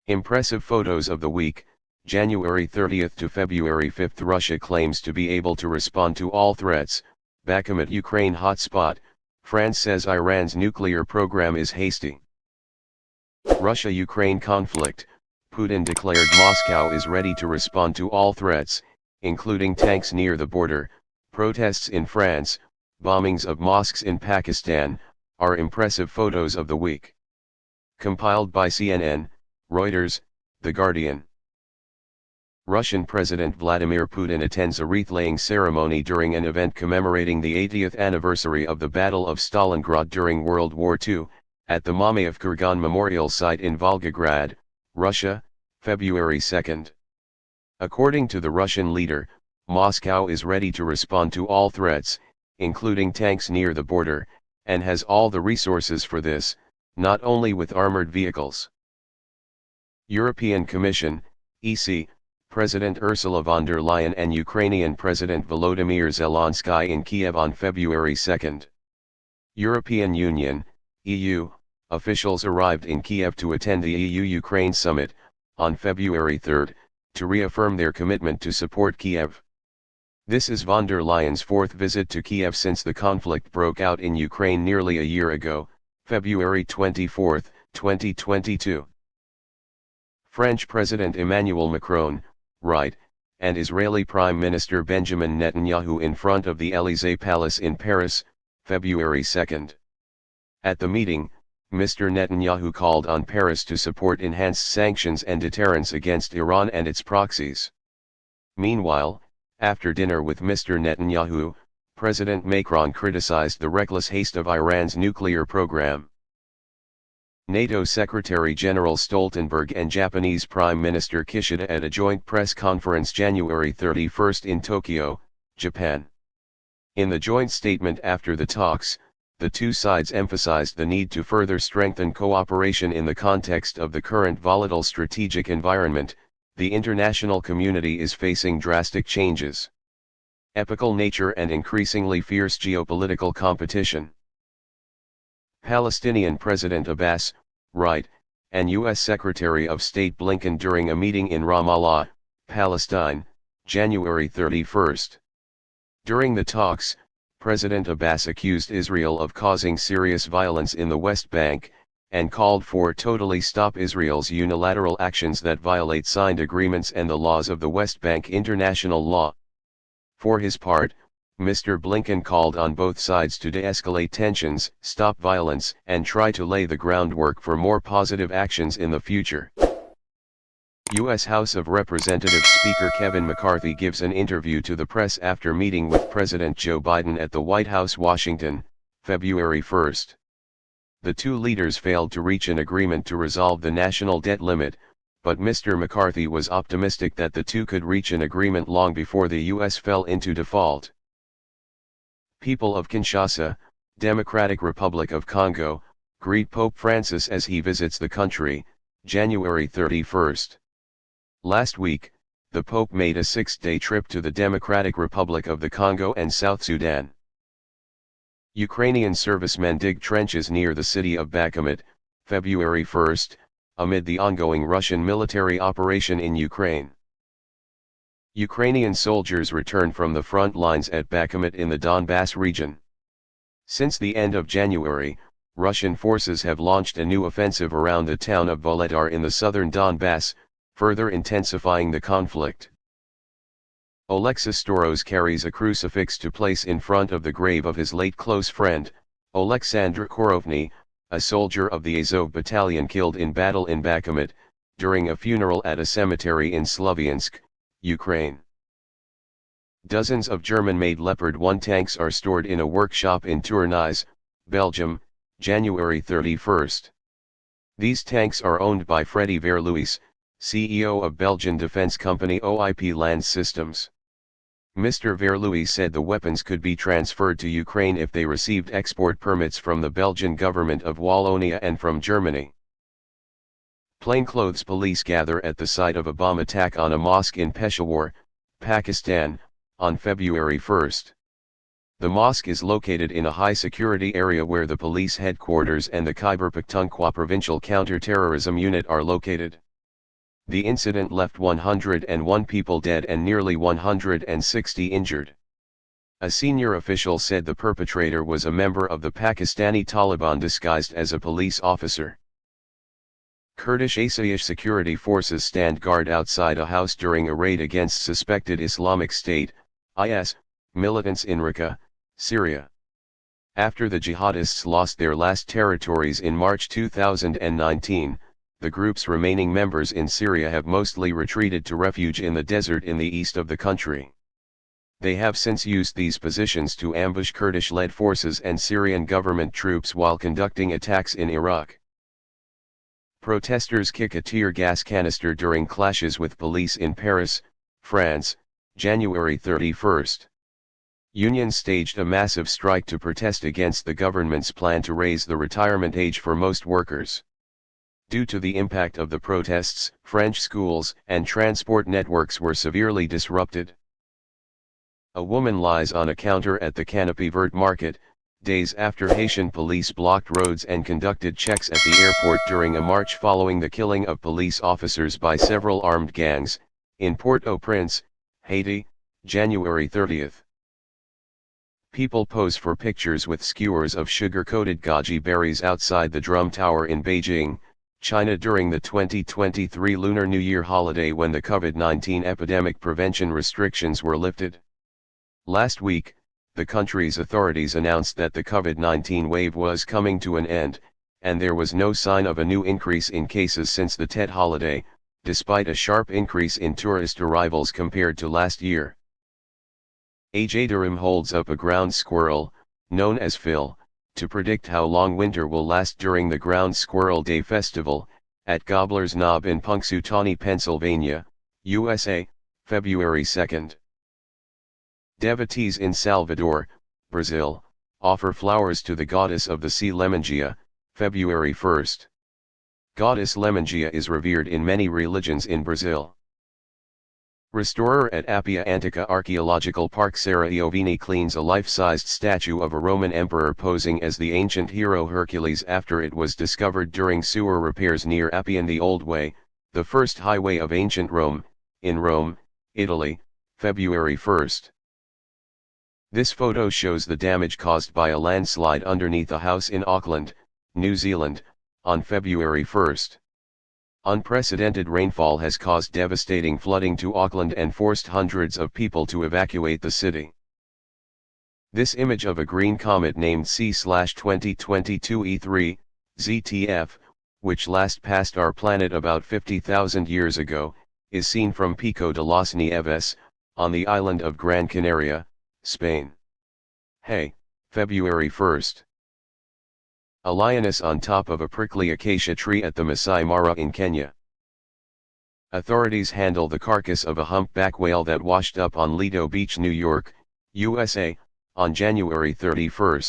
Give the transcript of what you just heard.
Impressive photos of the week, January 30th to February 5th. Russia claims to be able to respond to all threats. Bakhmut Ukraine hotspot, France says Iran's nuclear program is hasty. Russia-Ukraine conflict, Putin declared Moscow is ready to respond to all threats, including tanks near the border, protests in France, bombings of mosques in Pakistan, are impressive photos of the week. Compiled by CNN, Reuters, The Guardian. Russian President Vladimir Putin attends a wreath-laying ceremony during an event commemorating the 80th anniversary of the Battle of Stalingrad during World War II, at the Mamayev Kurgan Memorial Site in Volgograd, Russia, February 2. According to the Russian leader, Moscow is ready to respond to all threats, including tanks near the border, and has all the resources for this, not only with armored vehicles. European Commission, EC, President Ursula von der Leyen and Ukrainian President Volodymyr Zelensky in Kiev on February 2. European Union, EU, officials arrived in Kiev to attend the EU-Ukraine summit, on February 3, to reaffirm their commitment to support Kiev. This is von der Leyen's fourth visit to Kiev since the conflict broke out in Ukraine nearly a year ago, February 24, 2022. French President Emmanuel Macron, right, and Israeli Prime Minister Benjamin Netanyahu in front of the Élysée Palace in Paris, February 2. At the meeting, Mr. Netanyahu called on Paris to support enhanced sanctions and deterrence against Iran and its proxies. Meanwhile, after dinner with Mr. Netanyahu, President Macron criticized the reckless haste of Iran's nuclear program. NATO Secretary-General Stoltenberg and Japanese Prime Minister Kishida at a joint press conference January 31 in Tokyo, Japan. In the joint statement after the talks, the two sides emphasized the need to further strengthen cooperation in the context of the current volatile strategic environment. The international community is facing drastic changes, epical nature and increasingly fierce geopolitical competition. Palestinian President Abbas, right, and U.S. Secretary of State Blinken during a meeting in Ramallah, Palestine, January 31. During the talks, President Abbas accused Israel of causing serious violence in the West Bank, and called for totally stop Israel's unilateral actions that violate signed agreements and the laws of the West Bank international law. For his part, Mr. Blinken called on both sides to de-escalate tensions, stop violence, and try to lay the groundwork for more positive actions in the future. U.S. House of Representatives Speaker Kevin McCarthy gives an interview to the press after meeting with President Joe Biden at the White House, Washington, February 1. The two leaders failed to reach an agreement to resolve the national debt limit, but Mr. McCarthy was optimistic that the two could reach an agreement long before the U.S. fell into default. People of Kinshasa, Democratic Republic of Congo, greet Pope Francis as he visits the country, January 31. Last week, the Pope made a 6-day trip to the Democratic Republic of the Congo and South Sudan. Ukrainian servicemen dig trenches near the city of Bakhmut, February 1, amid the ongoing Russian military operation in Ukraine. Ukrainian soldiers return from the front lines at Bakhmut in the Donbass region. Since the end of January, Russian forces have launched a new offensive around the town of Volodar in the southern Donbass, further intensifying the conflict. Alexis Storos carries a crucifix to place in front of the grave of his late close friend, Oleksandr Korovny, a soldier of the Azov battalion killed in battle in Bakhmut, during a funeral at a cemetery in Sloviansk, Ukraine. Dozens of German-made Leopard 1 tanks are stored in a workshop in Tournai, Belgium, January 31. These tanks are owned by Freddy Verluis, CEO of Belgian defense company OIP Land Systems. Mr. Verluis said the weapons could be transferred to Ukraine if they received export permits from the Belgian government of Wallonia and from Germany. Plainclothes police gather at the site of a bomb attack on a mosque in Peshawar, Pakistan, on February 1. The mosque is located in a high-security area where the police headquarters and the Khyber Pakhtunkhwa Provincial Counter-Terrorism Unit are located. The incident left 101 people dead and nearly 160 injured. A senior official said the perpetrator was a member of the Pakistani Taliban disguised as a police officer. Kurdish Asayish security forces stand guard outside a house during a raid against suspected Islamic State, IS, militants in Raqqa, Syria. After the jihadists lost their last territories in March 2019, the group's remaining members in Syria have mostly retreated to refuge in the desert in the east of the country. They have since used these positions to ambush Kurdish-led forces and Syrian government troops while conducting attacks in Iraq. Protesters kick a tear gas canister during clashes with police in Paris, France, January 31. Unions staged a massive strike to protest against the government's plan to raise the retirement age for most workers. Due to the impact of the protests, French schools and transport networks were severely disrupted. A woman lies on a counter at the Canopy Vert market, days after Haitian police blocked roads and conducted checks at the airport during a march following the killing of police officers by several armed gangs, in Port-au-Prince, Haiti, January 30. People pose for pictures with skewers of sugar-coated goji berries outside the Drum Tower in Beijing, China during the 2023 Lunar New Year holiday when the COVID-19 epidemic prevention restrictions were lifted. Last week, the country's authorities announced that the COVID-19 wave was coming to an end, and there was no sign of a new increase in cases since the Tet holiday, despite a sharp increase in tourist arrivals compared to last year. AJ Durham holds up a ground squirrel, known as Phil, to predict how long winter will last during the Ground Squirrel Day Festival, at Gobbler's Knob in Punxsutawney, Pennsylvania, USA, February 2. Devotees in Salvador, Brazil, offer flowers to the goddess of the sea Lemangia, February 1. Goddess Lemangia is revered in many religions in Brazil. Restorer at Appia Antica Archaeological Park Sara Iovini cleans a life-sized statue of a Roman emperor posing as the ancient hero Hercules after it was discovered during sewer repairs near Appian the Old Way, the first highway of ancient Rome, in Rome, Italy, February 1. This photo shows the damage caused by a landslide underneath a house in Auckland, New Zealand, on February 1. Unprecedented rainfall has caused devastating flooding to Auckland and forced hundreds of people to evacuate the city. This image of a green comet named C/2022 E3, ZTF, which last passed our planet about 50,000 years ago, is seen from Pico de las Nieves, on the island of Gran Canaria, Spain. Hey, February 1. A lioness on top of a prickly acacia tree at the Masai Mara in Kenya. Authorities handle the carcass of a humpback whale that washed up on Lido Beach, New York, USA, on January 31.